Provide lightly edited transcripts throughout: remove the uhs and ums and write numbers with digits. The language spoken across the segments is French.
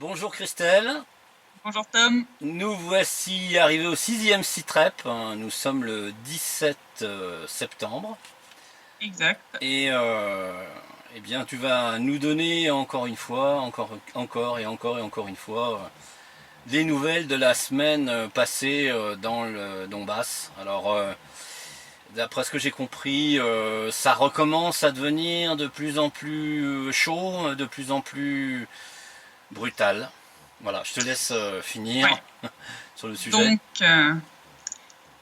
Bonjour Christelle, Bonjour Tom. nous voici arrivés au sixième sitrep, nous sommes le 17 septembre Exact. et eh bien tu vas nous donner encore une fois, encore une fois, des nouvelles de la semaine passée dans le Donbass. Alors d'après ce que j'ai compris, ça recommence à devenir de plus en plus chaud, de plus en plus brutal. Voilà, je te laisse finir Ouais. sur le sujet. Donc,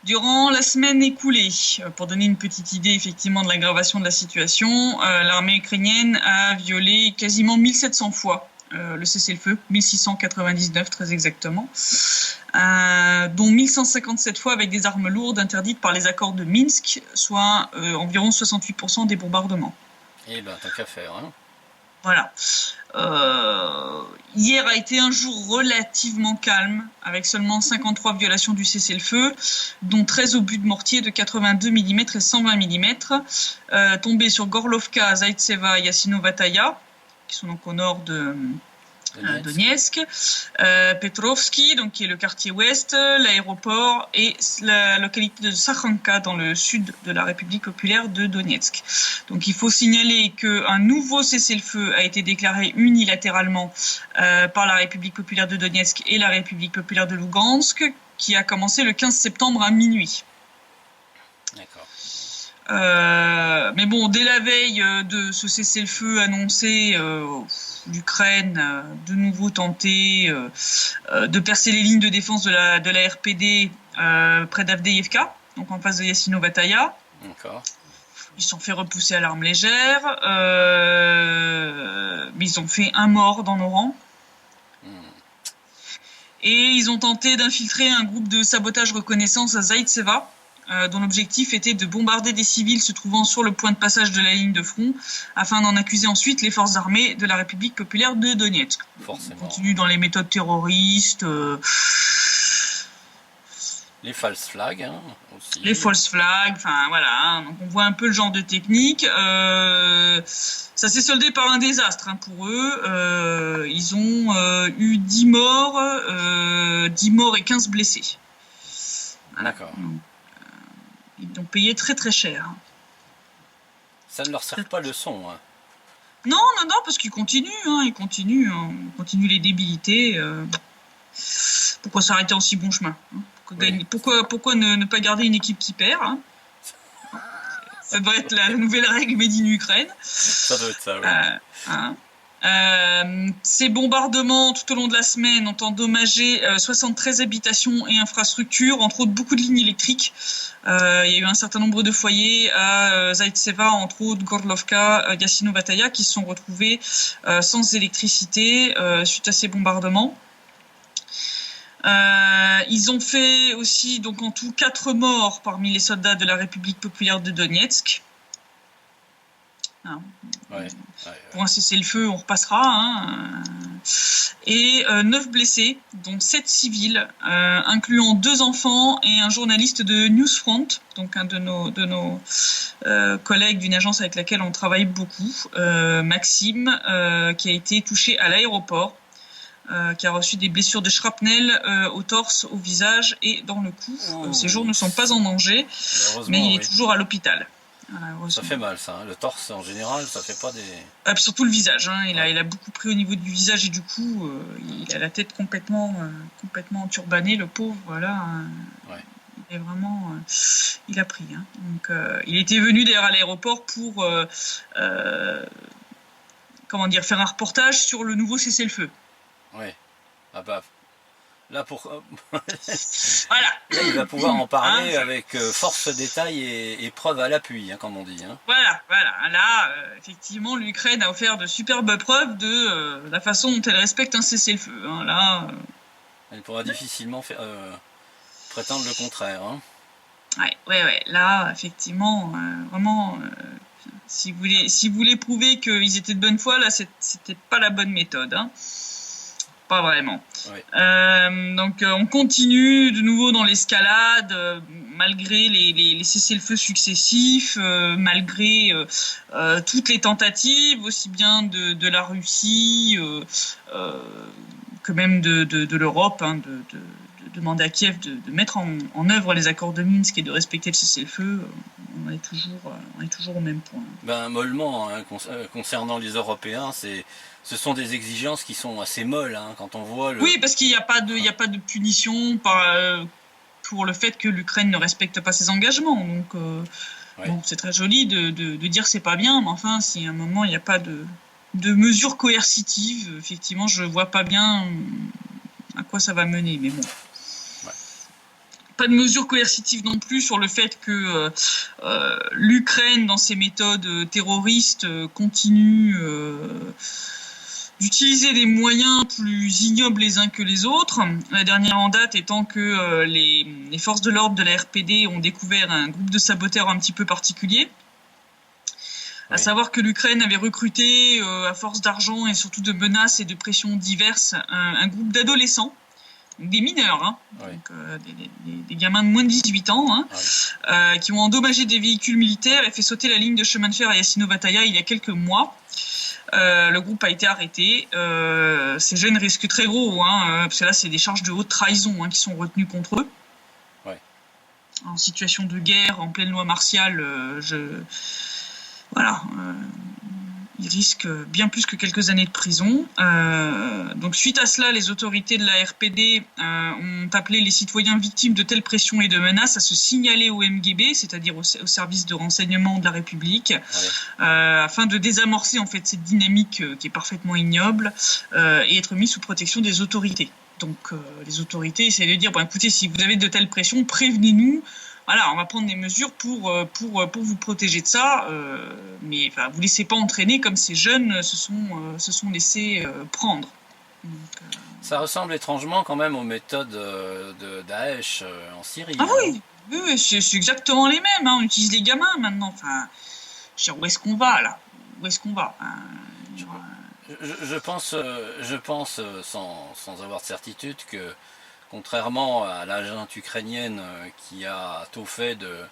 durant la semaine écoulée, pour donner une petite idée effectivement de l'aggravation de la situation, l'armée ukrainienne a violé quasiment 1700 fois le cessez-le-feu, 1699 très exactement, dont 1157 fois avec des armes lourdes interdites par les accords de Minsk, soit environ 68% des bombardements. Eh ben, tant qu'à faire, hein. Voilà. Hier a été un jour relativement calme, avec seulement 53 violations du cessez-le-feu, dont 13 obus de mortier de 82 mm et 120 mm, tombés sur Gorlovka, Zaïtseva et Yassinovataya, qui sont donc au nord de Donetsk, Petrovski, donc qui est le quartier ouest, l'aéroport et la localité de Sakhanka dans le sud de la République populaire de Donetsk. Donc il faut signaler qu'un nouveau cessez-le-feu a été déclaré unilatéralement par la République populaire de Donetsk et la République populaire de Lugansk, qui a commencé le 15 septembre à minuit. D'accord. Mais bon, dès la veille de ce cessez-le-feu annoncé, l'Ukraine de nouveau tenté de percer les lignes de défense de la RPD près d'Avdiivka, donc en face de Yassinovataya. D'accord. Ils se sont fait repousser à l'arme légère, mais ils ont fait un mort dans nos rangs. Et ils ont tenté d'infiltrer un groupe de sabotage reconnaissance à Zaïtseva, dont l'objectif était de bombarder des civils se trouvant sur le point de passage de la ligne de front, afin d'en accuser ensuite les forces armées de la République populaire de Donetsk. Forcément. On continue dans les méthodes terroristes, Les false flags, hein, aussi. les false flags, enfin voilà, hein, donc on voit un peu le genre de technique. Ça s'est soldé par un désastre pour eux. Ils ont eu 10 morts et 15 blessés. Voilà. D'accord. Ils ont payé très très cher. Ça ne leur sert pas de leçon, hein. Non, parce qu'ils continuent, ils continuent les débilités. Pourquoi s'arrêter en si bon chemin, hein? Pourquoi ne pas garder une équipe qui perd, hein? Ça devrait être la nouvelle règle Made in Ukraine. Ça doit être ça, oui. Ces bombardements tout au long de la semaine ont endommagé 73 habitations et infrastructures, entre autres beaucoup de lignes électriques. Il y a eu un certain nombre de foyers à Zaïtseva, entre autres Gorlovka, Yassinovataya, qui se sont retrouvés sans électricité suite à ces bombardements. Ils ont fait aussi donc en tout 4 morts parmi les soldats de la République populaire de Donetsk. Ouais. Pour un cessez-le-feu, on repassera. Et 9 blessés, dont 7 civils, incluant 2 enfants et un journaliste de Newsfront, donc un de nos collègues d'une agence avec laquelle on travaille beaucoup, Maxime, qui a été touché à l'aéroport. Qui a reçu des blessures de shrapnel au torse, au visage et dans le cou. Ses jours ne sont pas en danger, mais il est toujours à l'hôpital. Ça fait mal, ça, hein. Le torse, en général, ça fait pas des... Puis surtout le visage. Il a beaucoup pris au niveau du visage et du cou. Il a la tête complètement enturbanée, le pauvre. Voilà. Ouais. Il est vraiment... il a pris. Donc, il était venu d'ailleurs à l'aéroport pour... faire un reportage sur le nouveau cessez-le-feu. Ouais. Ah bah, là, Voilà. là, il va pouvoir en parler avec force, détail et preuve à l'appui, hein, comme on dit. Hein. Voilà. Là, effectivement, l'Ukraine a offert de superbes preuves de la façon dont elle respecte un cessez-le-feu. Là, elle pourra difficilement prétendre le contraire. Hein. Ouais. Là, effectivement, vraiment, si vous voulez prouver qu'ils étaient de bonne foi, là, c'était pas la bonne méthode. Pas vraiment. Ouais. Donc on continue de nouveau dans l'escalade, malgré les cessez-le-feu successifs, malgré toutes les tentatives, aussi bien de la Russie que même de l'Europe, hein, de demander à Kiev de mettre en œuvre les accords de Minsk et de respecter le cessez-le-feu, on est toujours au même point. Ben, mollement, hein, concernant les Européens, ce sont des exigences qui sont assez molles, hein, quand on voit le... Oui, parce qu'il n'y a pas de punition pour le fait que l'Ukraine ne respecte pas ses engagements. Donc, Ouais. bon, c'est très joli de dire c'est pas bien, mais enfin, si à un moment il n'y a pas de mesures coercitives, effectivement, je vois pas bien à quoi ça va mener. Mais bon. Ouais. Pas de mesures coercitives non plus sur le fait que l'Ukraine, dans ses méthodes terroristes, continue d'utiliser des moyens plus ignobles les uns que les autres. La dernière en date étant que les forces de l'ordre de la RPD ont découvert un groupe de saboteurs un petit peu particulier. À savoir que l'Ukraine avait recruté, à force d'argent et surtout de menaces et de pressions diverses, un groupe d'adolescents, des mineurs, hein, donc, des gamins de moins de 18 ans, hein, qui ont endommagé des véhicules militaires et fait sauter la ligne de chemin de fer à Yassino-Vataya il y a quelques mois. Le groupe a été arrêté. Ces jeunes risquent très gros, hein, parce que là, c'est des charges de haute trahison, hein, qui sont retenues contre eux. Ouais. En situation de guerre, en pleine loi martiale, voilà. Ils risquent bien plus que quelques années de prison. Donc, suite à cela, les autorités de la RPD ont appelé les citoyens victimes de telles pressions et de menaces à se signaler au MGB, c'est-à-dire au service de renseignement de la République, afin de désamorcer en fait cette dynamique qui est parfaitement ignoble et être mis sous protection des autorités. Donc, les autorités essaient de dire, bon, écoutez, si vous avez de telles pressions, prévenez-nous. Voilà, on va prendre des mesures pour vous protéger de ça, mais enfin, vous laissez pas entraîner comme ces jeunes se sont laissés prendre. Donc, Ça ressemble étrangement quand même aux méthodes de Daesh en Syrie. Ah hein. oui, c'est exactement les mêmes. Hein. On utilise les gamins maintenant. Enfin, je veux dire, où est-ce qu'on va là ? Où est-ce qu'on va hein. Je pense sans avoir de certitude que contrairement à la junte ukrainienne qui a tout fait de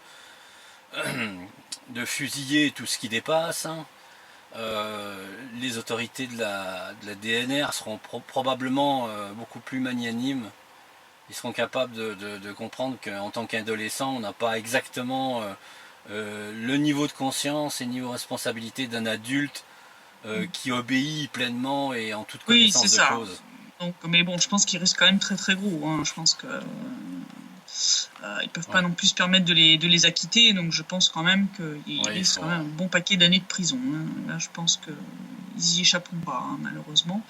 fusiller tout ce qui dépasse, hein, les autorités de la DNR seront probablement beaucoup plus magnanimes. Ils seront capables de comprendre qu'en tant qu'adolescent, on n'a pas exactement le niveau de conscience et le niveau de responsabilité d'un adulte qui obéit pleinement et en toute connaissance de cause. Donc, mais bon, je pense qu'ils risquent quand même très très gros. Hein. Je pense que ils peuvent pas non plus se permettre de les acquitter. Donc, je pense quand même qu'ils risquent quand même un bon paquet d'années de prison. Hein. Là, je pense qu'ils y échapperont pas, hein, malheureusement.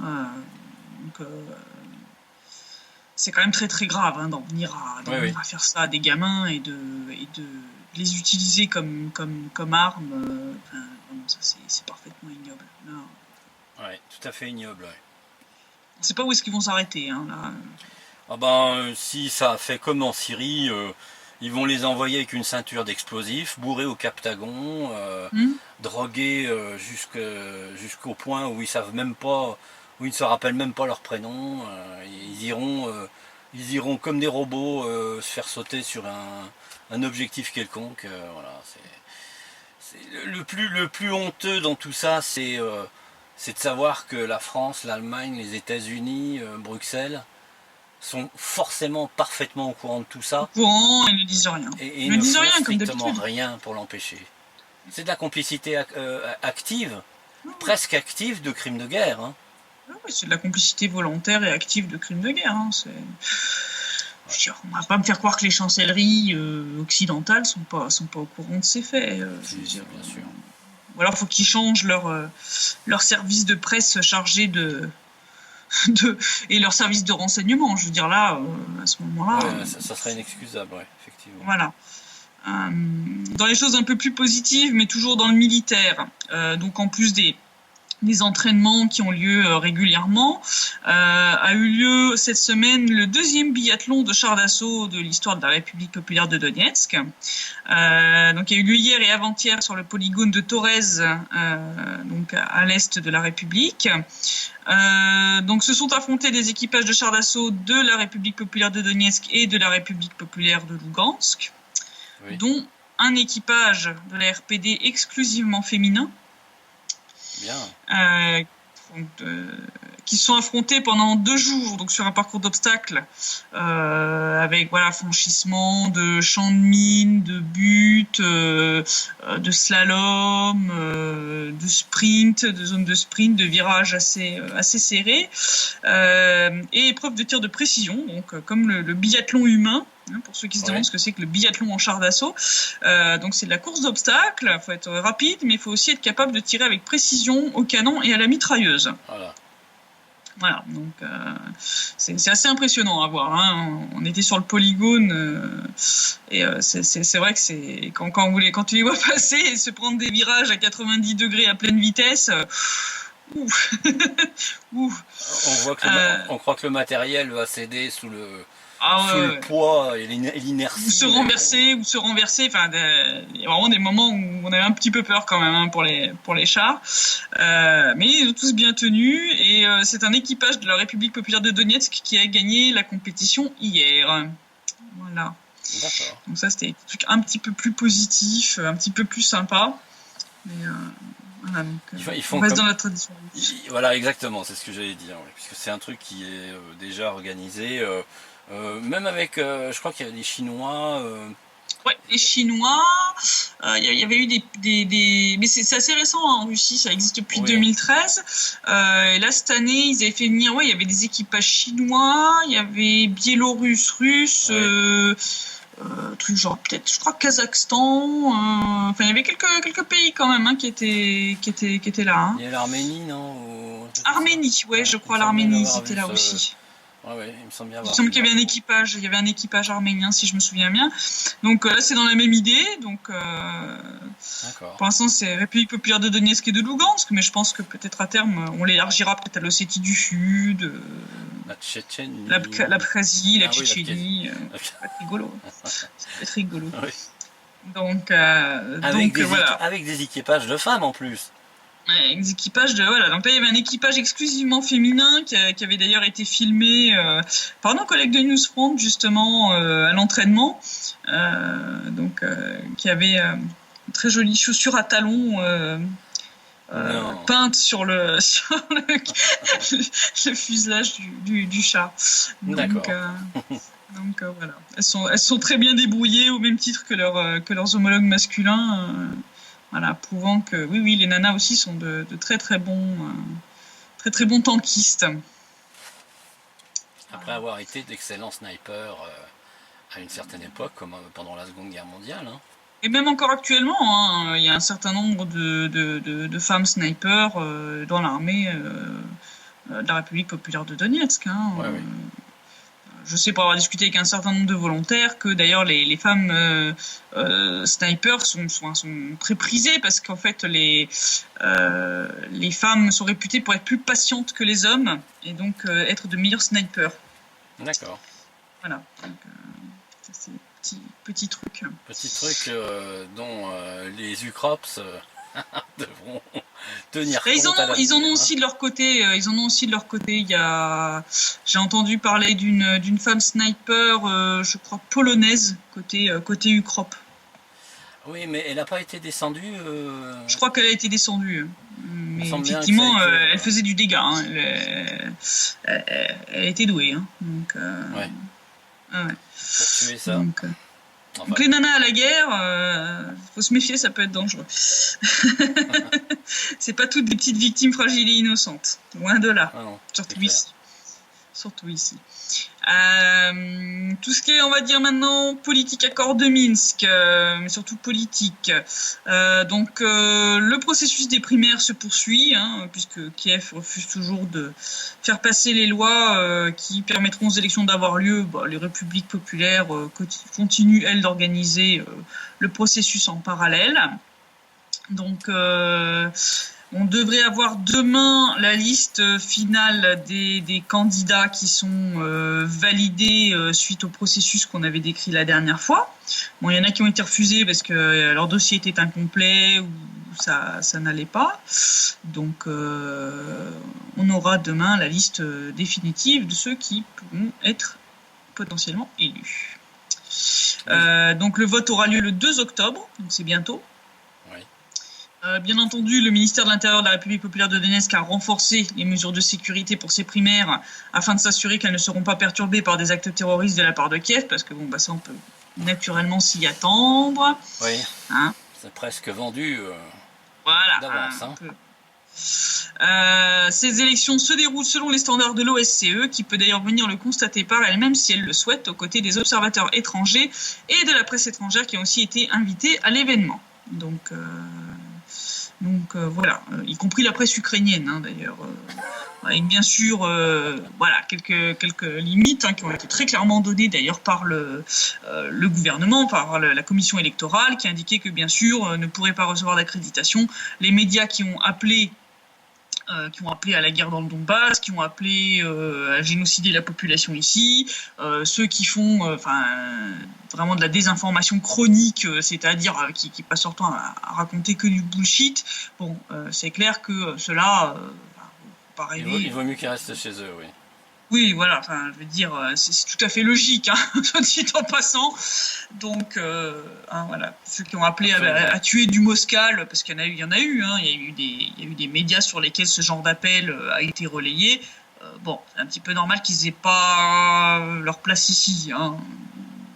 Donc, c'est quand même très très grave hein, d'en venir à faire ça à des gamins et de les utiliser comme armes. Ça, c'est parfaitement ignoble. Oui, tout à fait ignoble. Ouais. On ne sait pas où est-ce qu'ils vont s'arrêter. Hein, là. Ah ben, si ça a fait comme en Syrie, ils vont les envoyer avec une ceinture d'explosifs, bourrés au Captagon, drogués jusqu'au point où ils savent même pas, où ils ne se rappellent même pas leur prénom. Ils iront comme des robots se faire sauter sur un objectif quelconque. Voilà, le plus honteux dans tout ça, c'est de savoir que la France, l'Allemagne, les États-Unis, Bruxelles sont forcément parfaitement au courant de tout ça. Au courant, ils ne disent rien. Et ne font strictement rien pour l'empêcher. C'est de la complicité active, presque active de crimes de guerre. Hein. Oui, c'est de la complicité volontaire et active de crimes de guerre. Hein. On ne va pas me faire croire que les chancelleries occidentales sont pas au courant de ces faits. Bien sûr. Ou alors, il faut qu'ils changent leur service de presse chargé et leur service de renseignement. Je veux dire, là, à ce moment-là... ça serait inexcusable, effectivement. Voilà. Dans les choses un peu plus positives, mais toujours dans le militaire, donc en plus des entraînements qui ont lieu régulièrement, a eu lieu cette semaine le 2e biathlon de chars d'assaut de l'histoire de la République populaire de Donetsk. Donc il y a eu lieu hier et avant-hier sur le polygone de Torez, donc à l'est de la République. Donc se sont affrontés des équipages de chars d'assaut de la République populaire de Donetsk et de la République populaire de Lugansk, dont un équipage de la RPD exclusivement féminin. Bien. qui se sont affrontés pendant 2 jours, donc sur un parcours d'obstacles, avec franchissement de champs de mines, de buts, de slalom, de sprint, de zone de sprint, de virages assez serrés, et épreuve de tir de précision, donc comme le biathlon humain. Pour ceux qui se demandent ce que c'est que le biathlon en char d'assaut, donc c'est de la course d'obstacles. Il faut être rapide, mais il faut aussi être capable de tirer avec précision au canon et à la mitrailleuse. Voilà, donc c'est assez impressionnant à voir. On était sur le polygone et c'est vrai que c'est quand tu les vois passer et se prendre des virages à 90 degrés à pleine vitesse. Ouf. On croit que le matériel va céder sous le poids et l'inertie. Ou se renverser. Enfin, il y a vraiment des moments où on avait un petit peu peur quand même pour les chars. Mais ils ont tous bien tenu et c'est un équipage de la République populaire de Donetsk qui a gagné la compétition hier. Voilà. D'accord. Donc ça, c'était un truc un petit peu plus positif, un petit peu plus sympa. Mais voilà, donc, on reste dans la tradition. Voilà, exactement, c'est ce que j'allais dire. Puisque c'est un truc qui est déjà organisé. Même avec, je crois qu'il y a des Chinois. Ouais, les Chinois. Il y avait eu mais c'est assez récent en Russie, ça existe depuis 2013. Et là cette année, ils avaient fait venir. Il y avait des équipages chinois, il y avait biélorusses, russes. Truc genre peut-être, je crois, Kazakhstan. Enfin, il y avait quelques pays quand même qui étaient là. Il y a l'Arménie, non? Arménie, je crois l'Arménie, ils étaient là aussi. Ouais, il me semble bien. Il me semble qu'il y avait un équipage arménien, si je me souviens bien. Donc là, c'est dans la même idée. Donc, pour l'instant, c'est République populaire de Donetsk et de Lugansk, mais je pense que peut-être à terme, on l'élargira peut-être à l'Ossétie du Sud, la Tchétchénie, l'Abkhazie, la Tchétchénie. Ça va être rigolo. Ça va être rigolo. Oui. Donc, avec des équipages de femmes en plus. Des équipages donc là il y avait un équipage exclusivement féminin qui avait d'ailleurs été filmé par nos collègues de Newsfront justement à l'entraînement, qui avait une très jolie chaussure à talons peinte sur le fuselage du char. D'accord. Donc voilà, elles sont très bien débrouillées au même titre que leurs homologues masculins. Voilà, prouvant que oui, les nanas aussi sont de très très bons tankistes. Après avoir été d'excellents snipers à une certaine époque, comme pendant la Seconde Guerre mondiale. Et même encore actuellement, il y a un certain nombre de femmes snipers dans l'armée de la République populaire de Donetsk. Oui. Je sais, pour avoir discuté avec un certain nombre de volontaires, que d'ailleurs les femmes snipers sont très prisées parce qu'en fait les femmes sont réputées pour être plus patientes que les hommes et donc être de meilleurs snipers. D'accord. Voilà. Donc, c'est petit truc. Petit truc dont les UCROPS devront tenir compte. Ils en ont aussi de leur côté. J'ai entendu parler d'une femme sniper, je crois polonaise côté UCROP. Oui, mais elle n'a pas été descendue. Je crois qu'elle a été descendue. Mais effectivement, elle faisait du dégât. Elle était douée. Donc, pour tuer ça. Donc les nanas à la guerre, faut se méfier, ça peut être dangereux. C'est pas toutes des petites victimes fragiles et innocentes, loin de là. Surtout ici. Tout ce qui est, on va dire maintenant, politique accord de Minsk, mais surtout politique. Donc le processus des primaires se poursuit, puisque Kiev refuse toujours de faire passer les lois qui permettront aux élections d'avoir lieu. Les républiques populaires continuent, elles, d'organiser le processus en parallèle. Donc on devrait avoir demain la liste finale des candidats qui sont validés suite au processus qu'on avait décrit la dernière fois. Bon, il y en a qui ont été refusés parce que leur dossier était incomplet ou ça n'allait pas. Donc on aura demain la liste définitive de ceux qui pourront être potentiellement élus. Donc le vote aura lieu le 2 octobre, donc c'est bientôt. Bien entendu, le ministère de l'Intérieur de la République populaire de Donetsk a renforcé les mesures de sécurité pour ces primaires afin de s'assurer qu'elles ne seront pas perturbées par des actes terroristes de la part de Kiev, parce que bon, bah ça on peut naturellement s'y attendre. Oui, Hein, c'est presque vendu voilà. d'avance. Un Hein. peu. Ces élections se déroulent selon les standards de l'OSCE, qui peut d'ailleurs venir le constater par elle-même si elle le souhaite, aux côtés des observateurs étrangers et de la presse étrangère qui ont aussi été invités à l'événement. Donc voilà, y compris la presse ukrainienne hein, d'ailleurs. Avec bien sûr voilà, quelques limites hein, qui ont été très clairement données d'ailleurs par le gouvernement, par la commission électorale, qui indiquait que bien sûr ne pourraient pas recevoir d'accréditation les médias qui ont appelé à la guerre dans le Donbass, qui ont appelé à génocider la population ici, ceux qui font vraiment de la désinformation chronique, c'est-à-dire qui passent leur temps à raconter que du bullshit. Bon, c'est clair que cela, pas rêver. Il vaut mieux qu'ils restent chez eux, oui. Oui, voilà, enfin, je veux dire, c'est tout à fait logique, hein, soit dit en passant. Donc, hein, voilà, ceux qui ont appelé à tuer du Moscal, parce qu'il y en a eu, hein, il y a eu des médias sur lesquels ce genre d'appel a été relayé. Bon, c'est un petit peu normal qu'ils aient pas leur place ici, hein.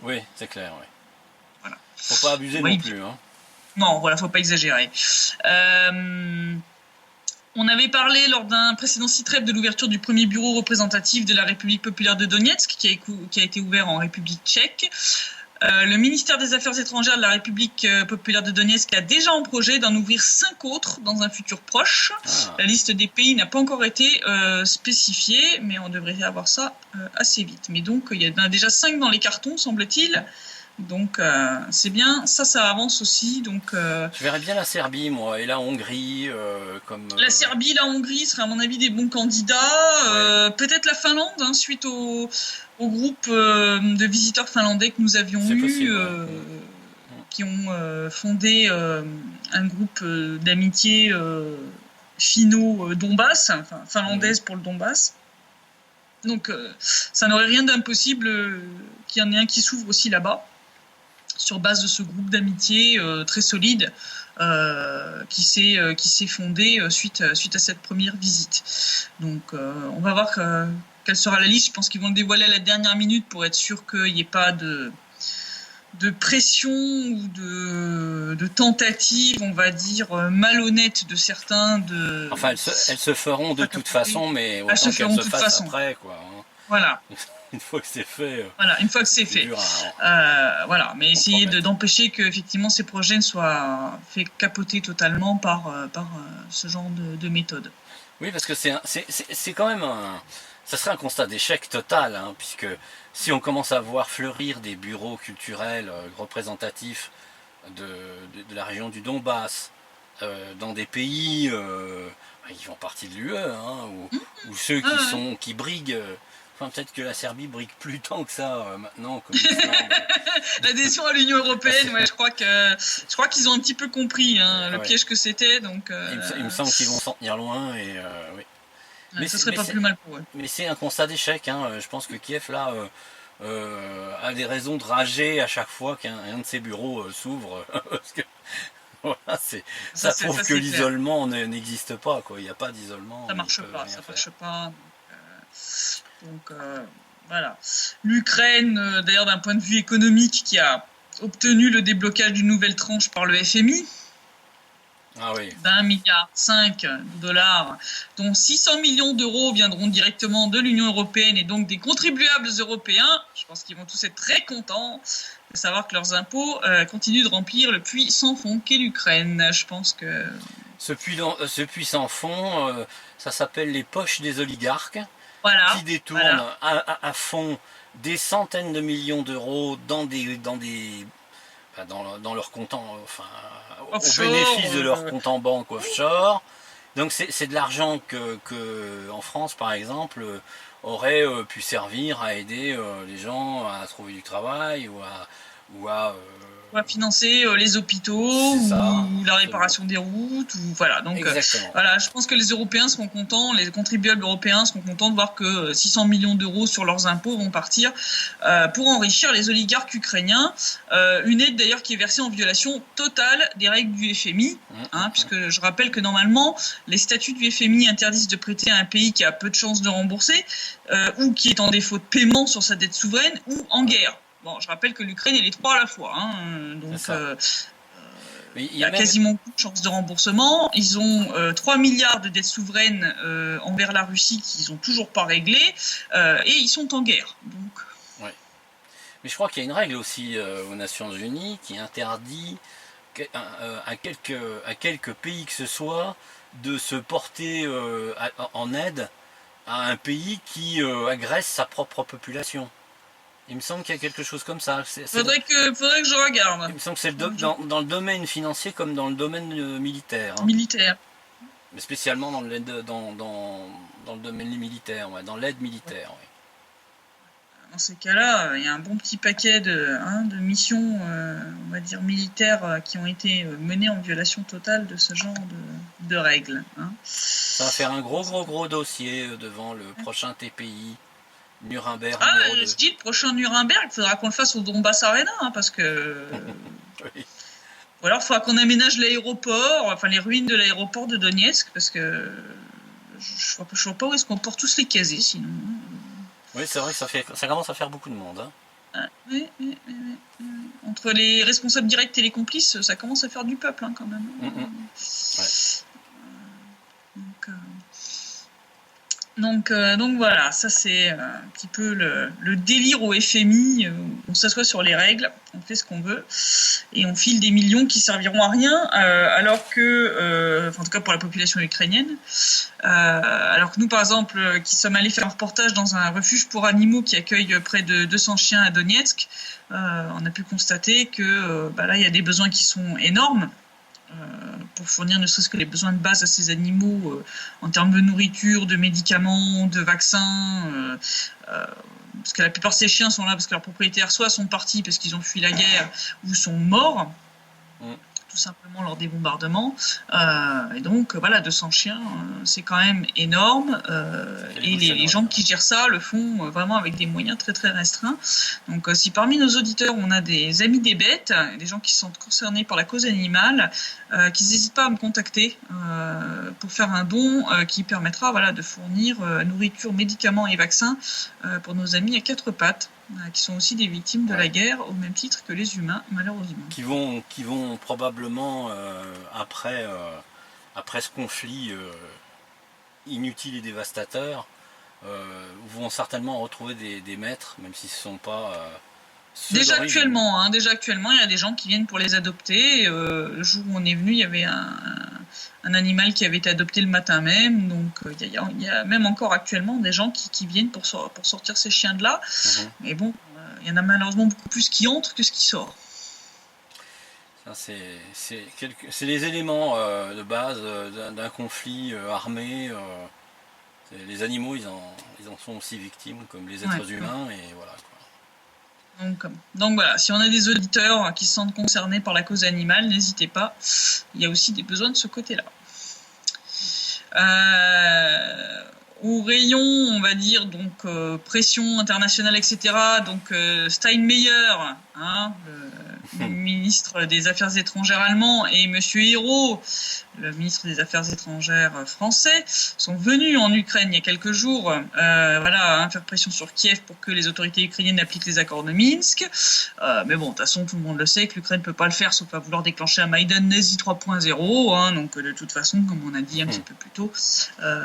Oui, c'est clair, oui. Voilà. Faut pas abuser non plus, hein. Non, voilà, faut pas exagérer. On avait parlé lors d'un précédent site-rep de l'ouverture du premier bureau représentatif de la République populaire de Donetsk, qui a été ouvert en République tchèque. Le ministère des Affaires étrangères de la République populaire de Donetsk a déjà en projet d'en ouvrir 5 autres dans un futur proche. La liste des pays n'a pas encore été spécifiée, mais on devrait avoir ça assez vite. Mais donc, il y en a déjà 5 dans les cartons, semble-t-il. Donc c'est bien, ça avance aussi. Donc je verrais bien la Serbie, moi, et la Hongrie comme. La Serbie, la Hongrie seraient à mon avis des bons candidats. Ouais. Peut-être la Finlande, hein, suite au groupe de visiteurs finlandais que nous avions eu, possible, qui ont fondé un groupe d'amitié finno-Donbass, enfin finlandaise pour le Donbass. Donc ça n'aurait rien d'impossible qu'il y en ait un qui s'ouvre aussi là-bas, sur base de ce groupe d'amitié très solide qui s'est fondé suite à cette première visite. Donc on va voir quelle sera la liste. Je pense qu'ils vont le dévoiler à la dernière minute pour être sûr qu'il n'y ait pas de pression ou de tentative, on va dire, malhonnête de certains. Enfin, elles se feront de toute façon, mais autant qu'elles se fassent après, quoi. Hein. Voilà. Une fois que c'est fait. Voilà, une fois que c'est fait. Voilà, mais essayer d'empêcher que effectivement ces projets ne soient faits capoter totalement par ce genre de méthode. Oui, parce que c'est quand même ça serait un constat d'échec total, hein, puisque si on commence à voir fleurir des bureaux culturels représentatifs de la région du Donbass dans des pays qui font partie de l'UE, hein, ou ceux qui briguent. Enfin, peut-être que la Serbie brigue plus tant que ça maintenant. Comme l'adhésion à l'Union européenne, ouais, je crois qu'ils ont un petit peu compris hein, le piège que c'était. Donc, il me semble qu'ils vont s'en tenir loin et oui. Mais ce serait pas plus mal pour eux. Mais c'est un constat d'échec. Hein. Je pense que Kiev là a des raisons de rager à chaque fois qu'un de ses bureaux s'ouvre, parce que voilà, ça prouve que l'isolement n'existe pas. Quoi. Il n'y a pas d'isolement. Ça marche pas. Ça marche pas. Donc voilà. L'Ukraine, d'ailleurs d'un point de vue économique, qui a obtenu le déblocage d'une nouvelle tranche par le FMI, d'1,5 milliard de dollars, dont 600 millions d'euros viendront directement de l'Union européenne et donc des contribuables européens. Je pense qu'ils vont tous être très contents de savoir que leurs impôts continuent de remplir le puits sans fond qu'est l'Ukraine. Je pense que ce puits sans fond, ça s'appelle les poches des oligarques. Voilà, qui détournent à fond des centaines de millions d'euros dans leur compte, enfin, offshore, au bénéfice de leur compte en banque offshore. Donc c'est de l'argent que en France par exemple aurait pu servir à aider les gens à trouver du travail ou à va financer les hôpitaux C'est ça, ou la réparation des routes ou voilà. Donc exactement. voilà, je pense que les Européens seront contents, les contribuables européens seront contents de voir que 600 millions d'euros sur leurs impôts vont partir pour enrichir les oligarques ukrainiens. Une aide d'ailleurs qui est versée en violation totale des règles du FMI, puisque je rappelle que normalement les statuts du FMI interdisent de prêter à un pays qui a peu de chances de rembourser ou qui est en défaut de paiement sur sa dette souveraine ou en guerre. Bon, je rappelle que l'Ukraine est les trois à la fois, donc il y a quasiment aucune chance de remboursement. Ils ont 3 milliards de dettes souveraines envers la Russie qu'ils n'ont toujours pas réglées et ils sont en guerre. Donc. Ouais. Mais je crois qu'il y a une règle aussi aux Nations Unies qui interdit à quelques pays que ce soit de se porter en aide à un pays qui agresse sa propre population. Il me semble qu'il y a quelque chose comme ça. Faudrait que je regarde. Il me semble que c'est dans le domaine financier comme dans le domaine militaire. Militaire. Mais spécialement dans le domaine militaire, dans l'aide militaire. Ouais. Dans ces cas-là, il y a un bon petit paquet de missions, on va dire militaires, qui ont été menées en violation totale de ce genre de règles. Ça va faire un gros dossier devant le prochain TPI. Nuremberg. Je dis le prochain Nuremberg, il faudra qu'on le fasse au Donbass Arena, parce que. Oui. Ou alors il faudra qu'on aménage l'aéroport, enfin les ruines de l'aéroport de Donetsk, parce que je vois pas où est-ce qu'on porte tous les casiers sinon. Oui, c'est vrai que ça commence à faire beaucoup de monde. Oui. Entre les responsables directs et les complices, ça commence à faire du peuple quand même. Ouais. Donc voilà, ça c'est un petit peu le délire au FMI. On s'assoit sur les règles, on fait ce qu'on veut et on file des millions qui serviront à rien, alors que, en tout cas pour la population ukrainienne, alors que nous par exemple qui sommes allés faire un reportage dans un refuge pour animaux qui accueille près de 200 chiens à Donetsk, on a pu constater que là il y a des besoins qui sont énormes. Pour fournir ne serait-ce que les besoins de base à ces animaux en termes de nourriture, de médicaments, de vaccins, parce que la plupart de ces chiens sont là parce que leurs propriétaires soit sont partis parce qu'ils ont fui la guerre ou sont morts, tout simplement lors des bombardements. Et donc voilà, 200 chiens, c'est quand même énorme. Et les gens qui gèrent ça le font vraiment avec des moyens très très restreints. Donc si parmi nos auditeurs on a des amis des bêtes, des gens qui sont concernés par la cause animale, qu'ils n'hésitent pas à me contacter pour faire un don qui permettra de fournir nourriture, médicaments et vaccins pour nos amis à quatre pattes, qui sont aussi des victimes de la guerre au même titre que les humains, malheureusement. Qui vont probablement après ce conflit inutile et dévastateur, vont certainement retrouver des maîtres, même si ce ne sont pas déjà actuellement, il y a des gens qui viennent pour les adopter. Le jour où on est venu, il y avait un animal qui avait été adopté le matin même. Donc il y a même encore actuellement des gens qui viennent pour sortir ces chiens de là. Mais bon, il y en a malheureusement beaucoup plus qui entrent que ce qui sort. Ça, c'est les éléments de base d'un conflit armé. Les animaux, ils en sont aussi victimes, comme les êtres humains, et voilà. Donc voilà, si on a des auditeurs qui se sentent concernés par la cause animale, n'hésitez pas. Il y a aussi des besoins de ce côté-là. Au rayon, on va dire, donc pression internationale, etc. Donc Steinmeier, le ministre des Affaires étrangères allemand, et Monsieur Hérault, le ministre des Affaires étrangères français, sont venus en Ukraine il y a quelques jours, faire pression sur Kiev pour que les autorités ukrainiennes appliquent les accords de Minsk. Mais bon, de toute façon, tout le monde le sait que l'Ukraine ne peut pas le faire, sauf à vouloir déclencher un Maïdan nazi 3.0. Donc de toute façon, comme on a dit un petit peu plus tôt,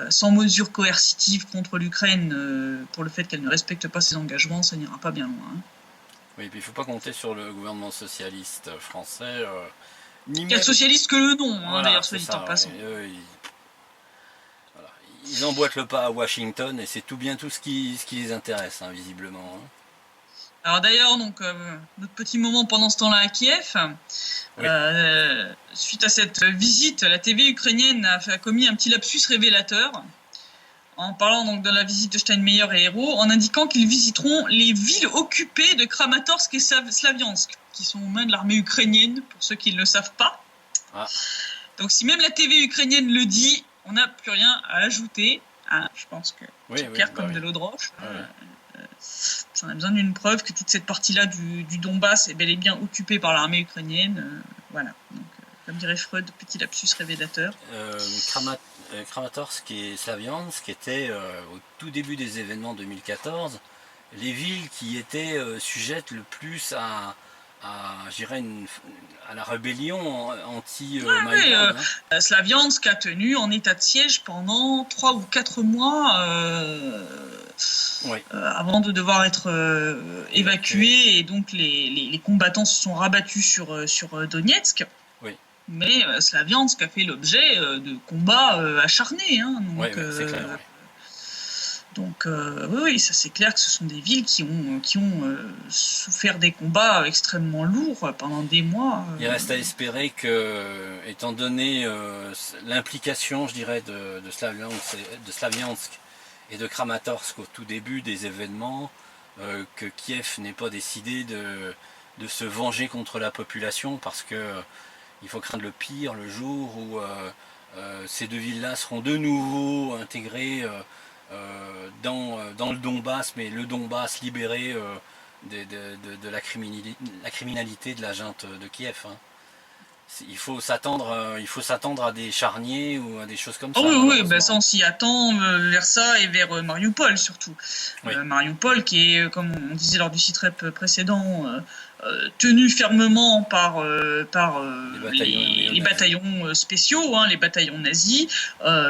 sans mesures coercitives contre l'Ukraine pour le fait qu'elle ne respecte pas ses engagements, ça n'ira pas bien loin. Oui, et puis il ne faut pas compter sur le gouvernement socialiste français. Quel socialiste que le nom, d'ailleurs, soit dit en passant. Ils emboîtent le pas à Washington et c'est tout ce qui les intéresse, visiblement. Alors d'ailleurs, notre petit moment pendant ce temps-là à Kiev, suite à cette visite, la TV ukrainienne a commis un petit lapsus révélateur. en parlant donc de la visite de Steinmeier et Hérault, en indiquant qu'ils visiteront les villes occupées de Kramatorsk et Slaviansk, qui sont aux mains de l'armée ukrainienne, pour ceux qui ne le savent pas. Ah. Donc si même la TV ukrainienne le dit, on n'a plus rien à ajouter. Ah, je pense que c'est clair comme de l'eau de roche. On a besoin d'une preuve que toute cette partie-là du Donbass est bel et bien occupée par l'armée ukrainienne. Voilà. Donc, comme dirait Freud, petit lapsus révélateur. Kramatorsk et Slaviansk étaient au tout début des événements 2014 les villes qui étaient sujettes le plus à la rébellion anti-Maïdan. Slaviansk a tenu en état de siège pendant 3 ou 4 mois avant de devoir être évacué, et donc les combattants se sont rabattus sur Donetsk. Oui. Mais Slaviansk a fait l'objet de combats acharnés. Donc, c'est clair. Donc oui, ça c'est clair que ce sont des villes qui ont souffert des combats extrêmement lourds pendant des mois. Il reste à espérer que, étant donné l'implication, je dirais, de Slaviansk et de Kramatorsk au tout début des événements, que Kiev n'ait pas décidé de se venger contre la population, parce que il faut craindre le pire le jour où ces deux villes-là seront de nouveau intégrées dans le Donbass, mais le Donbass libéré de la criminalité de la junte de Kiev. Il faut s'attendre à des charniers ou à des choses comme ça. Oui, ça on s'y attend vers ça et vers Mariupol surtout. Oui. Mariupol qui est, comme on disait lors du site-rep précédent, tenu fermement par les bataillons spéciaux, les bataillons nazis,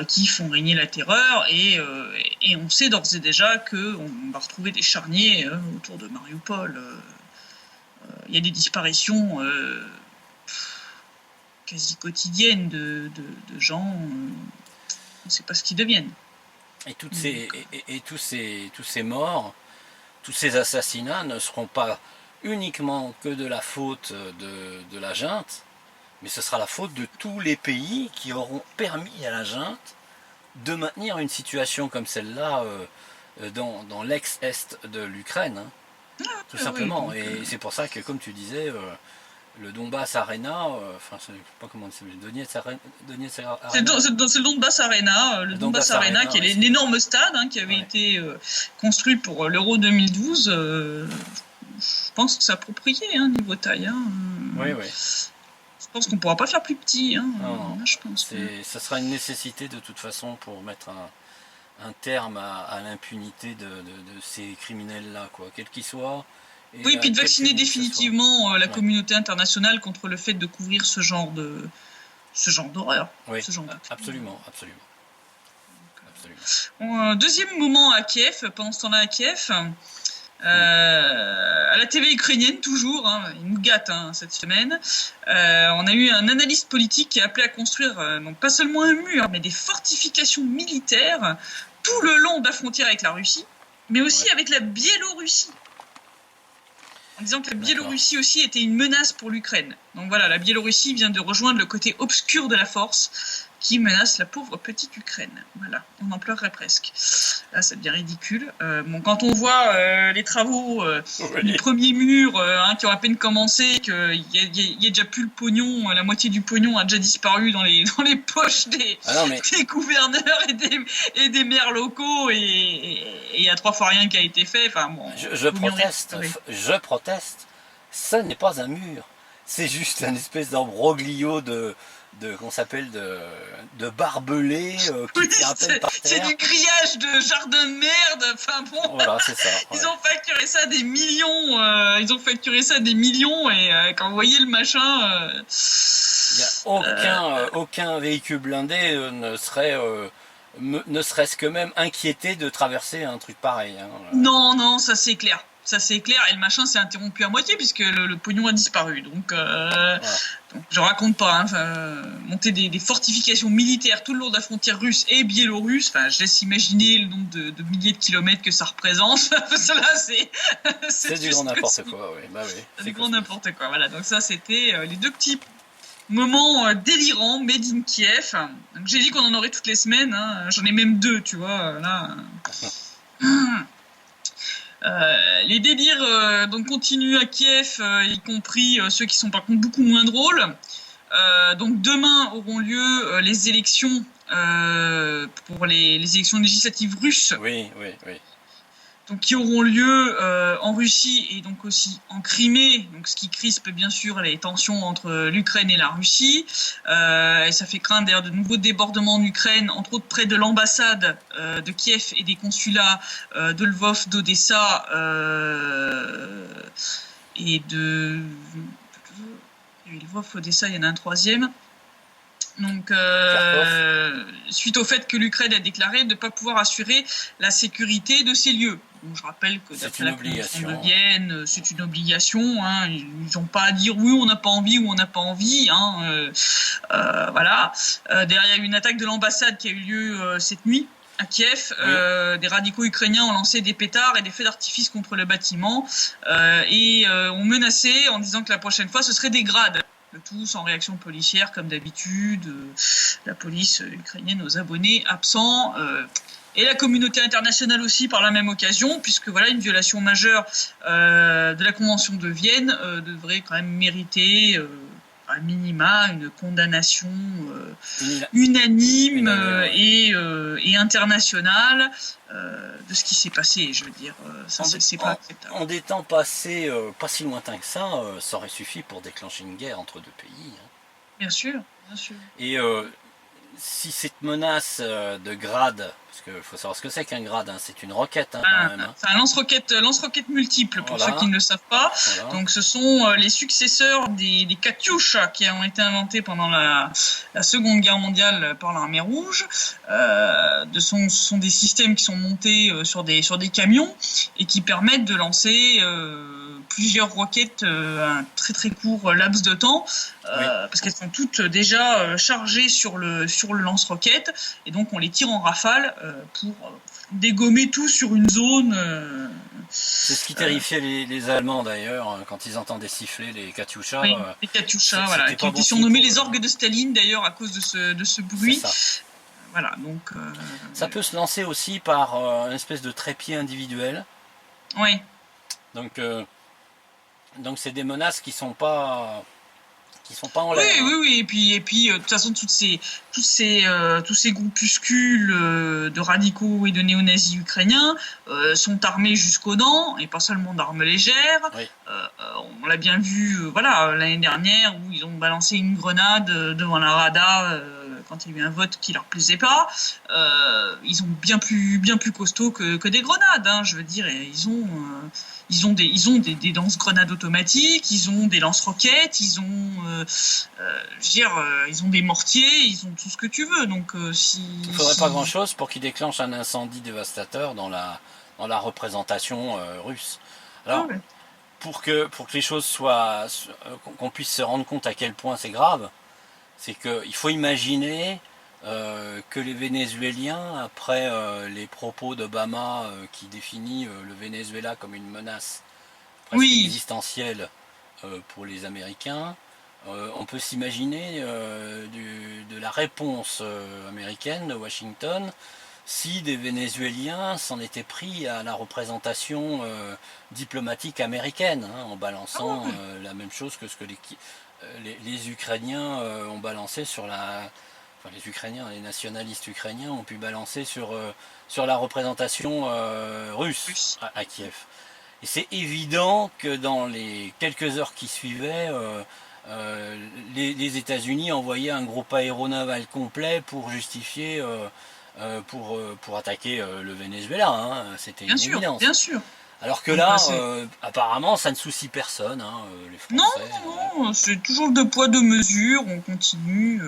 qui font régner la terreur, et on sait d'ores et déjà qu'on va retrouver des charniers autour de Mariupol. Il y a des disparitions quasi quotidiennes de gens, on ne sait pas ce qu'ils deviennent. Et tous ces morts, tous ces assassinats ne seront pas uniquement que de la faute de la junte, mais ce sera la faute de tous les pays qui auront permis à la junte de maintenir une situation comme celle-là dans l'ex-est de l'Ukraine, tout simplement. Oui, et c'est pour ça que, comme tu disais, le Donbass Arena, je ne sais pas comment c'est, Donetsk Arena. C'est le Donbass Arena, Donbass Arena qui est l'énorme stade qui avait été construit pour l'Euro 2012. Je pense que c'est approprié niveau taille. Oui. Je pense qu'on ne pourra pas faire plus petit. Non. Je pense. Ça sera une nécessité de toute façon pour mettre un terme à l'impunité de ces criminels-là, quels qu'ils soient. Oui, puis de vacciner définitivement la communauté internationale contre le fait de couvrir ce genre d'horreur. Oui, absolument. Deuxième moment à Kiev, pendant ce temps-là à Kiev, à la TV ukrainienne toujours, il nous gâte cette semaine, on a eu un analyste politique qui a appelé à construire donc pas seulement un mur, mais des fortifications militaires tout le long de la frontière avec la Russie, mais aussi avec la Biélorussie. En disant que la Biélorussie aussi était une menace pour l'Ukraine. Donc voilà, la Biélorussie vient de rejoindre le côté obscur de la force qui menace la pauvre petite Ukraine. Voilà, on en pleurerait presque. Là, ça devient ridicule. Quand on voit les travaux, les premiers murs qui ont à peine commencé, qu'il y a déjà plus le pognon, la moitié du pognon a déjà disparu dans les poches des gouverneurs et des maires locaux, et il y a 3 fois rien qui a été fait. Enfin, bon, je proteste. Ce n'est pas un mur. C'est juste une espèce d'embroglio de barbelés qui tient à peine par terre. C'est du grillage de jardin de merde. Enfin bon. Voilà, c'est ça. Ouais. Ils ont facturé ça des millions. Et quand vous voyez le machin, il n'y a aucun véhicule blindé ne serait-ce que même inquiété de traverser un truc pareil. Non, ça c'est clair. Et le machin s'est interrompu à moitié puisque le pognon a disparu. Donc je raconte pas. Monter des fortifications militaires tout le long de la frontière russe et biélorusse. Je laisse imaginer le nombre de milliers de kilomètres que ça représente. Là, c'est du grand n'importe quoi. Oui. C'est du grand n'importe quoi. Voilà. Donc ça, c'était les deux petits Moment délirant, made in Kiev. Donc, j'ai dit qu'on en aurait toutes les semaines. Hein. J'en ai même 2, tu vois. Là. Les délires donc continuent à Kiev, y compris ceux qui sont par contre beaucoup moins drôles. Donc demain auront lieu les élections pour les élections législatives russes. Oui, oui, oui. Donc qui auront lieu en Russie et donc aussi en Crimée, donc ce qui crispe bien sûr les tensions entre l'Ukraine et la Russie. Et ça fait craindre d'ailleurs de nouveaux débordements en Ukraine, entre autres près de l'ambassade de Kiev et des consulats de Lvov, d'Odessa et de Lvov, Odessa, il y en a un troisième. Donc, suite au fait que l'Ukraine a déclaré ne pas pouvoir assurer la sécurité de ces lieux. Donc, je rappelle que d'après la Convention de Vienne, c'est une obligation. Hein, ils n'ont pas à dire oui, on n'a pas envie ou on n'a pas envie. Hein, voilà. Derrière, il y a eu une attaque de l'ambassade qui a eu lieu cette nuit à Kiev. Oui. Des radicaux ukrainiens ont lancé des pétards et des feux d'artifice contre le bâtiment et ont menacé en disant que la prochaine fois, ce serait des grades. Le tout sans réaction policière comme d'habitude, la police ukrainienne aux abonnés absents et la communauté internationale aussi par la même occasion, puisque voilà une violation majeure de la Convention de Vienne devrait quand même mériter à minima une condamnation unanime et internationale de ce qui s'est passé. Je veux dire, ça c'est pas acceptable. En des temps passés, pas si lointain que ça, ça aurait suffi pour déclencher une guerre entre deux pays. Hein. Bien sûr, bien sûr. Et si cette menace de grade, parce qu'il faut savoir ce que c'est qu'un grade, hein, c'est une roquette hein, quand même. Hein. C'est un lance-roquette multiple pour ceux qui ne le savent pas. Voilà. Donc ce sont les successeurs des Katyusha qui ont été inventés pendant la Seconde Guerre mondiale par l'armée rouge. Ce sont des systèmes qui sont montés sur des camions et qui permettent de lancer plusieurs roquettes à un très très court laps de temps parce qu'elles sont toutes déjà chargées sur le lance-roquette et donc on les tire en rafale pour dégommer tout sur une zone. C'est ce qui terrifiait les Allemands d'ailleurs quand ils entendaient siffler les Katyusha. Oui, les Katyusha, voilà, qui étaient surnommés les orgues de Staline d'ailleurs à cause de ce bruit. C'est ça. Voilà, donc. Ça peut se lancer aussi par une espèce de trépied individuel. Oui. Donc c'est des menaces qui sont pas en l'air. Oui. Et puis de toute façon tous ces groupuscules de radicaux et de néo-nazis ukrainiens sont armés jusqu'aux dents et pas seulement d'armes légères. Oui. On l'a bien vu, l'année dernière où ils ont balancé une grenade devant la Rada. Quand il y a eu un vote qui leur plaisait pas, ils sont bien plus costauds que des grenades. Hein, je veux dire, ils ont des lance-grenades automatiques, ils ont des lance-roquettes, ils ont des mortiers, ils ont tout ce que tu veux. Donc il faudrait pas grand-chose pour qu'ils déclenchent un incendie dévastateur dans la représentation russe. Alors pour que les choses qu'on puisse se rendre compte à quel point c'est grave. C'est qu'il faut imaginer que les Vénézuéliens, après les propos d'Obama qui définit le Venezuela comme une menace presque existentielle pour les Américains, on peut s'imaginer de la réponse américaine de Washington si des Vénézuéliens s'en étaient pris à la représentation diplomatique américaine, hein, en balançant la même chose que ce que les Ukrainiens ont balancé sur les nationalistes ukrainiens ont pu balancer sur la représentation russe à Kiev. Et c'est évident que dans les quelques heures qui suivaient, les États-Unis envoyaient un groupe aéronaval complet pour justifier, pour attaquer le Venezuela. Hein. C'était une évidence. Bien sûr. Alors que là, apparemment, ça ne soucie personne, hein, les Français. Non, c'est toujours deux poids, deux mesures, on continue.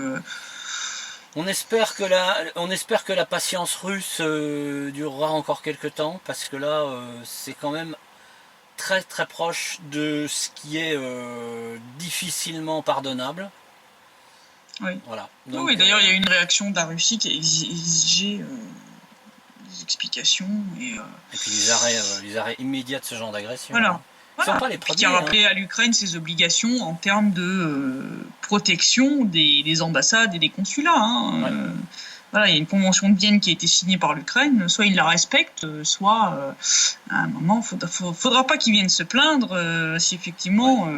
On espère que la patience russe durera encore quelques temps, parce que là, c'est quand même très très proche de ce qui est difficilement pardonnable. Oui. Voilà. Donc, oui, d'ailleurs, il y a eu une réaction de la Russie qui a exigé des explications. Et puis les arrêts immédiats de ce genre d'agression. Voilà. Ils sont Voilà. pas les Puis qui a premiers. rappelé à l'Ukraine ses obligations en termes de protection des ambassades et des consulats. Hein. Ouais. Voilà, il y a une convention de Vienne qui a été signée par l'Ukraine, soit ils la respectent, soit à un moment, faudra pas qu'ils viennent se plaindre si effectivement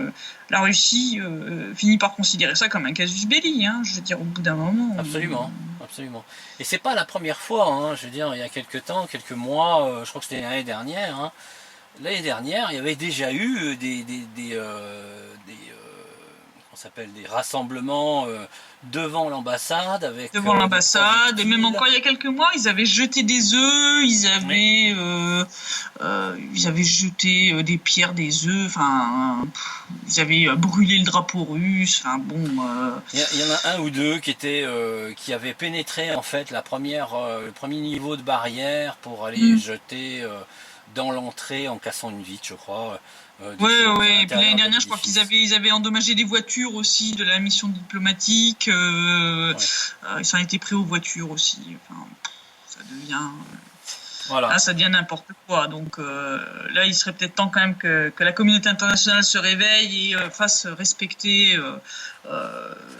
la Russie finit par considérer ça comme un casus belli. Hein. Je veux dire, au bout d'un moment. Absolument, absolument. Et c'est pas la première fois, hein, je veux dire, il y a quelques temps, quelques mois, je crois que c'était l'année dernière, hein. L'année dernière, il y avait déjà eu comment ça s'appelle, des rassemblements devant l'ambassade avec Devant des l'ambassade, et même projectiles. encore il y a quelques mois, ils avaient jeté des œufs, ils avaient jeté des pierres, des œufs, enfin, ils avaient brûlé le drapeau russe, enfin bon. Il y en a un ou deux qui avaient pénétré en fait le premier niveau de barrière pour aller jeter dans l'entrée en cassant une vitre, je crois. Ouais. Et puis l'année dernière, je crois qu'ils avaient endommagé des voitures aussi de la mission diplomatique. Ils s'en étaient pris aux voitures aussi. Enfin, ça devient. Voilà. Là, ça devient n'importe quoi. Donc là, il serait peut-être temps quand même que la communauté internationale se réveille et fasse respecter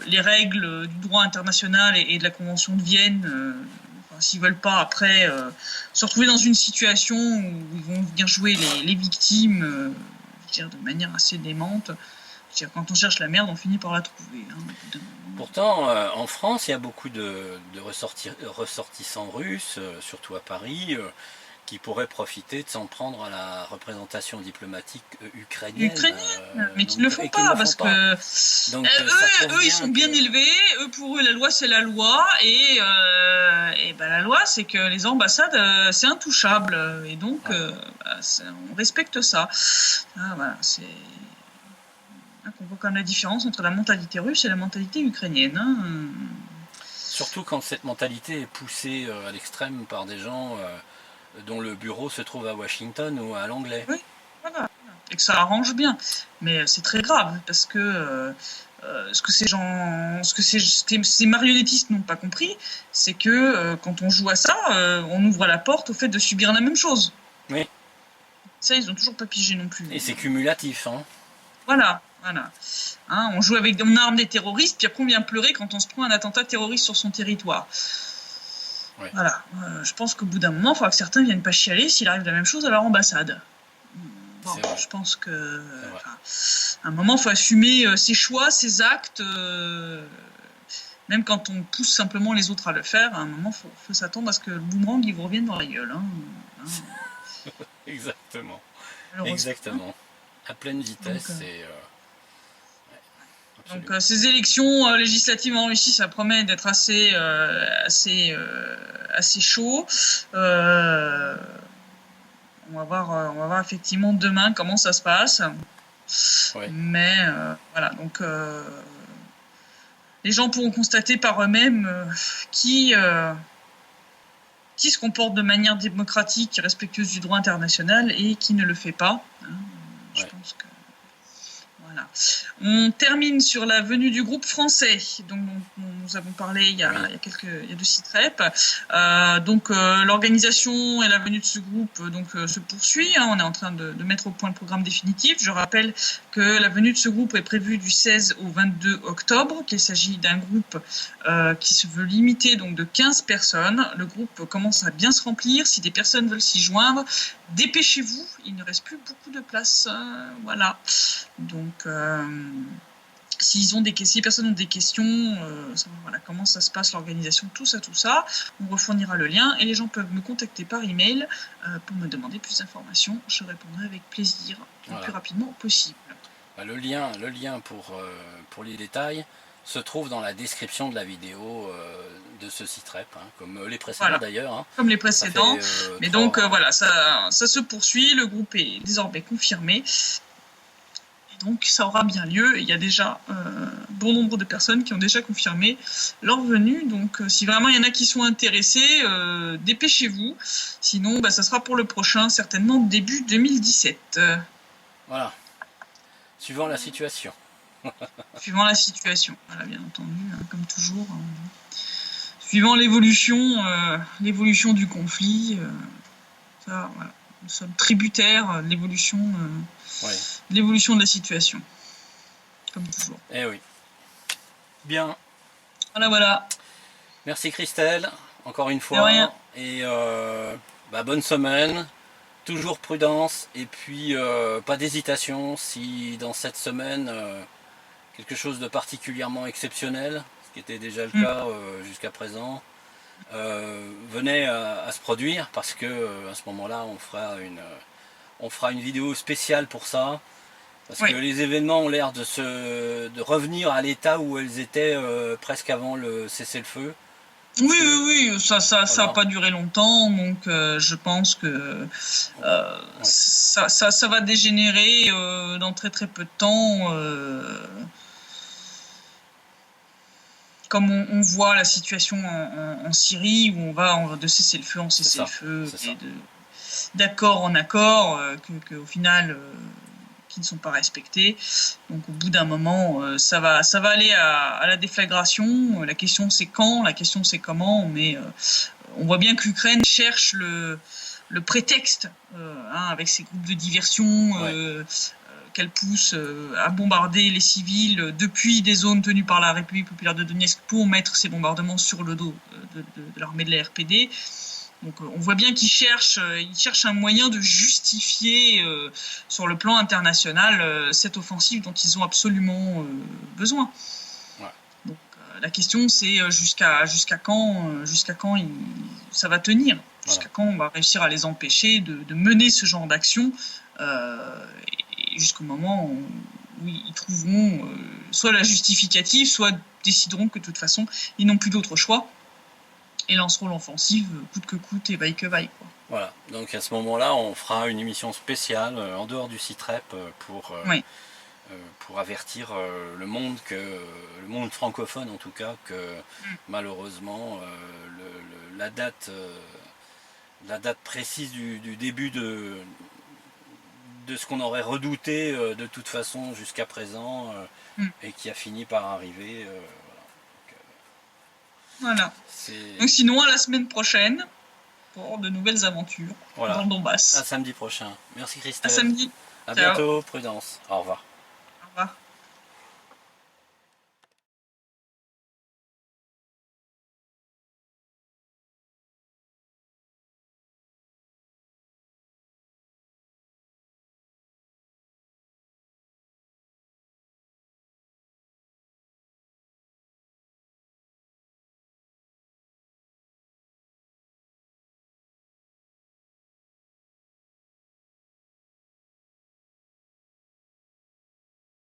les règles du droit international et de la Convention de Vienne. S'ils veulent pas après se retrouver dans une situation où ils vont venir jouer les victimes, je veux dire, de manière assez démente. Je veux dire, quand on cherche la merde, on finit par la trouver. Hein, pourtant, en France, il y a beaucoup de ressortissants russes, surtout à Paris, qui pourraient profiter de s'en prendre à la représentation diplomatique ukrainienne. Mais qui ne le font pas, parce que donc, eux, ils sont bien élevés. Pour eux, la loi, c'est la loi. Et la loi, c'est que les ambassades, c'est intouchable. Et donc, on respecte ça. Voilà, c'est... On voit quand même la différence entre la mentalité russe et la mentalité ukrainienne. Hein. Surtout quand cette mentalité est poussée à l'extrême par des gens dont le bureau se trouve à Washington ou à l'Anglais. Oui, voilà. Et que ça arrange bien. Mais c'est très grave, parce que ce que ces marionnettistes n'ont pas compris, c'est que quand on joue à ça, on ouvre la porte au fait de subir la même chose. Oui. Ça, ils n'ont toujours pas pigé non plus. Et c'est cumulatif. Hein. Voilà. Hein, on arme des terroristes, puis après on vient pleurer quand on se prend un attentat terroriste sur son territoire. Ouais. Voilà. Je pense qu'au bout d'un moment, il faudra que certains viennent pas chialer s'il arrive la même chose à leur ambassade. Bon, je pense que à un moment, il faut assumer ses choix, ses actes. Même quand on pousse simplement les autres à le faire, à un moment, il faut s'attendre à ce que le boomerang il vous revienne dans la gueule. Hein. Exactement. Exactement. À pleine vitesse. Donc ces élections législatives en Russie, ça promet d'être assez chaud. On va voir effectivement demain comment ça se passe. Ouais. Mais voilà, donc les gens pourront constater par eux-mêmes qui se comporte de manière démocratique, respectueuse du droit international et qui ne le fait pas. Je pense que voilà. On termine sur la venue du groupe français, dont nous avons parlé il y a 2 CITREP. L'organisation et la venue de ce groupe se poursuit. On est en train de mettre au point le programme définitif. Je rappelle que la venue de ce groupe est prévue du 16 au 22 octobre, qu'il s'agit d'un groupe qui se veut limiter donc de 15 personnes. Le groupe commence à bien se remplir. Si des personnes veulent s'y joindre, dépêchez-vous. Il ne reste plus beaucoup de place. Voilà. Donc si les personnes ont des questions, voilà, comment ça se passe l'organisation, tout ça, on refournira le lien et les gens peuvent me contacter par email pour me demander plus d'informations. Je répondrai avec plaisir le plus rapidement possible. Le lien pour les détails se trouve dans la description de la vidéo de ce CITREP, comme les précédents d'ailleurs. Hein. Comme les précédents. Mais donc voilà, ça se poursuit, le groupe est désormais confirmé. Donc ça aura bien lieu. Il y a déjà bon nombre de personnes qui ont déjà confirmé leur venue. Donc si vraiment il y en a qui sont intéressés, dépêchez-vous. Sinon, ça sera pour le prochain, certainement début 2017. Voilà. Suivant la situation. Suivant la situation, voilà, bien entendu, comme toujours. Suivant l'évolution du conflit. Ça, voilà. Nous sommes tributaires de l'évolution Oui. l'évolution de la situation. Comme toujours. Eh oui. Bien. Voilà. Merci Christelle, encore une De fois. rien. Et bonne semaine. Toujours prudence. Et puis pas d'hésitation si dans cette semaine quelque chose de particulièrement exceptionnel, ce qui était déjà le cas jusqu'à présent, venait à se produire, parce que à ce moment-là on fera une vidéo spéciale pour ça, parce que les événements ont l'air de revenir à l'état où elles étaient presque avant le cessez-le-feu. Oui, ça a pas duré longtemps, donc je pense que ça va dégénérer dans très très peu de temps. Comme on voit la situation en Syrie, où on va de cessez-le-feu en cessez-le-feu, et d'accord en accord, au final qui ne sont pas respectés. Donc au bout d'un moment, ça va aller à la déflagration. La question c'est quand, la question c'est comment, mais on voit bien que l'Ukraine cherche le prétexte, avec ses groupes de diversion, qu'elle pousse à bombarder les civils depuis des zones tenues par la République populaire de Donetsk pour mettre ces bombardements sur le dos de l'armée de la RPD. Donc on voit bien qu'ils cherchent un moyen de justifier sur le plan international cette offensive dont ils ont absolument besoin. Ouais. Donc la question c'est jusqu'à quand ça va tenir, jusqu'à quand on va réussir à les empêcher de mener ce genre d'action, et jusqu'au moment où ils trouveront soit la justificative, soit décideront que de toute façon ils n'ont plus d'autre choix et lanceront l'offensive coûte que coûte et vaille que vaille, quoi. Voilà, donc à ce moment-là, on fera une émission spéciale en dehors du CITREP pour avertir le monde francophone en tout cas, que malheureusement la date précise du début de ce qu'on aurait redouté de toute façon jusqu'à présent, et qui a fini par arriver. Voilà. Donc sinon, à la semaine prochaine pour de nouvelles aventures dans le Donbass. À samedi prochain. Merci Christelle. À samedi. À bientôt, prudence. Au revoir.